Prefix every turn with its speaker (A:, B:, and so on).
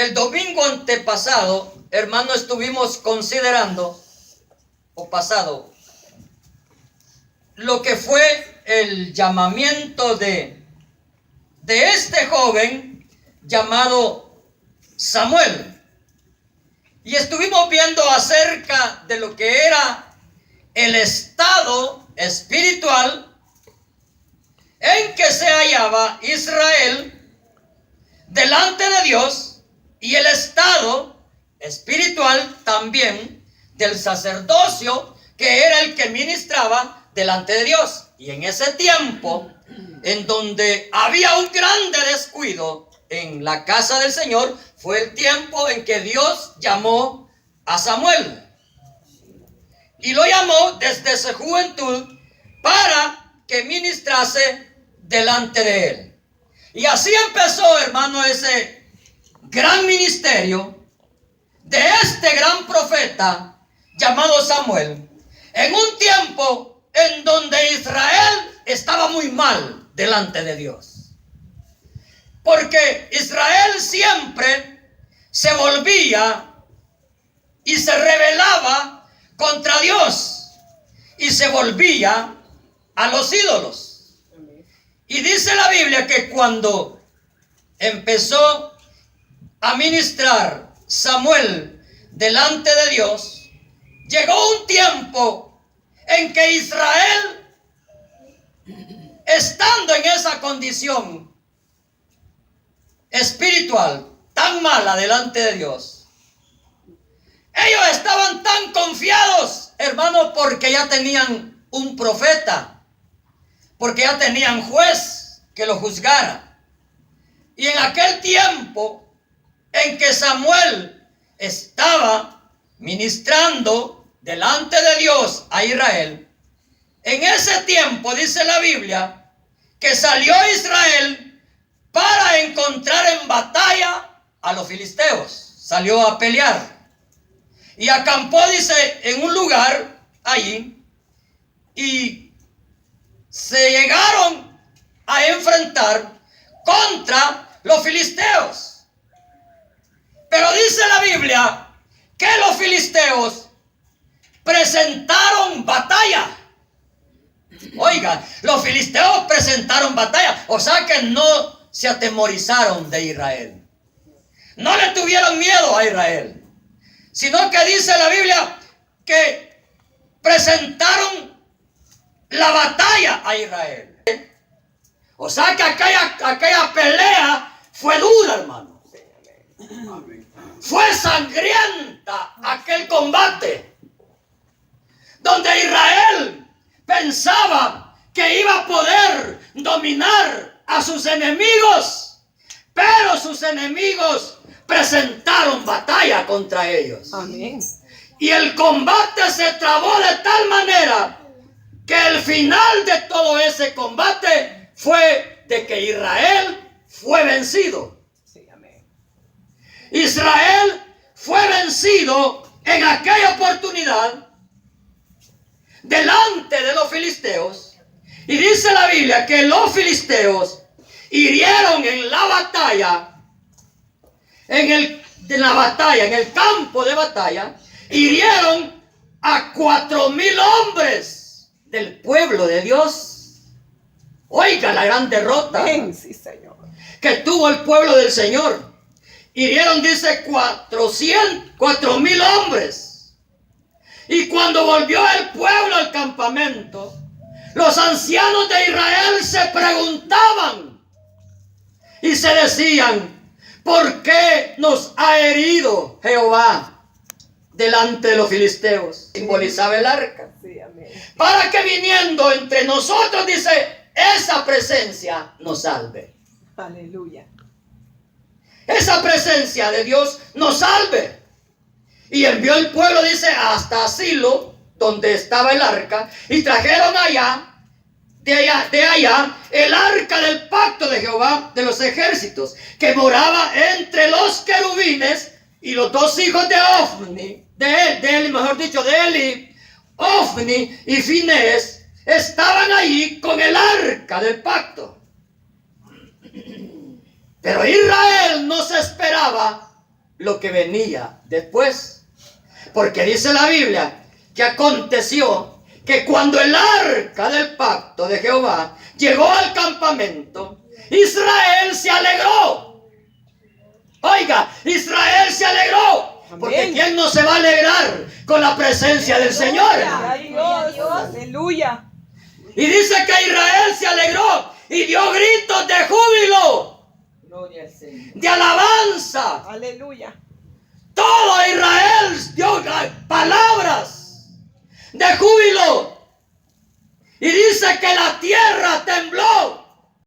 A: el domingo antepasado, hermano, estuvimos considerando, lo que fue el llamamiento de este joven llamado Samuel. Y estuvimos viendo acerca de lo que era el estado espiritual en que se hallaba Israel delante de Dios, y el estado espiritual también del sacerdocio, que era el que ministraba delante de Dios. Y en ese tiempo, en donde había un grande descuido en la casa del Señor, fue el tiempo en que Dios llamó a Samuel. Y lo llamó desde su juventud para que ministrase delante de él. Y así empezó, hermano, ese gran ministerio de este gran profeta llamado Samuel, en un tiempo en donde Israel estaba muy mal delante de Dios. Porque Israel siempre se volvía y se rebelaba contra Dios y se volvía a los ídolos. Y dice la Biblia que cuando empezó a ministrar Samuel delante de Dios, llegó un tiempo en que Israel, estando en esa condición espiritual tan mala delante de Dios, ellos estaban tan confiados, hermano, porque ya tenían un profeta, porque ya tenían juez que lo juzgara. Y en aquel tiempo en que Samuel estaba ministrando delante de Dios a Israel, en ese tiempo dice la Biblia que salió Israel para encontrar en batalla a los filisteos. Salió a pelear y acampó, dice, en un lugar allí, y se llegaron a enfrentar contra los filisteos. Pero dice la Biblia que los filisteos presentaron batalla. Oiga, los filisteos presentaron batalla. O sea que no se atemorizaron de Israel. No le tuvieron miedo a Israel. Sino que dice la Biblia que presentaron la batalla a Israel. O sea que aquella pelea fue dura, hermano. Fue sangrienta aquel combate, donde Israel pensaba que iba a poder dominar a sus enemigos, pero sus enemigos presentaron batalla contra ellos.
B: Amén.
A: Y el combate se trabó de tal manera que el final de todo ese combate fue de que Israel fue vencido.
B: Sí, amén.
A: Israel fue vencido en aquella oportunidad delante de los filisteos. Y dice la Biblia que los filisteos hirieron en la batalla, en el campo de batalla, hirieron a 4,000 hombres del pueblo de Dios. Oiga la gran derrota.
B: Amén, sí, Señor.
A: Que tuvo el pueblo del Señor. Hirieron, dice, 4,000 hombres. Y cuando volvió el pueblo al campamento, los ancianos de Israel se preguntaban y se decían: ¿por qué nos ha herido Jehová delante de los filisteos? Simbolizaba el arca.
B: Sí, amén.
A: Para que viniendo entre nosotros, dice, esa presencia nos salve.
B: Aleluya.
A: Esa presencia de Dios nos salve. Y envió el pueblo, dice, hasta Silo, donde estaba el arca, y trajeron de allá, el arca del pacto de Jehová de los ejércitos, que moraba entre los querubines, y los dos hijos de Ofni, de Eli, Ofni y Finés, estaban allí con el arca del pacto. Pero Israel no se esperaba lo que venía después. Porque dice la Biblia que aconteció que cuando el arca del pacto de Jehová llegó al campamento, Israel se alegró. Oiga, Israel se alegró. Porque
B: Amén.
A: ¿quién no se va a alegrar con la presencia del Señor?
B: Gloria a Dios. Aleluya.
A: Y dice que Israel se alegró y dio gritos de júbilo,
C: Gloria al Señor.
A: de alabanza.
B: Aleluya.
A: Todo Israel dio palabras de júbilo. Y dice que la tierra tembló.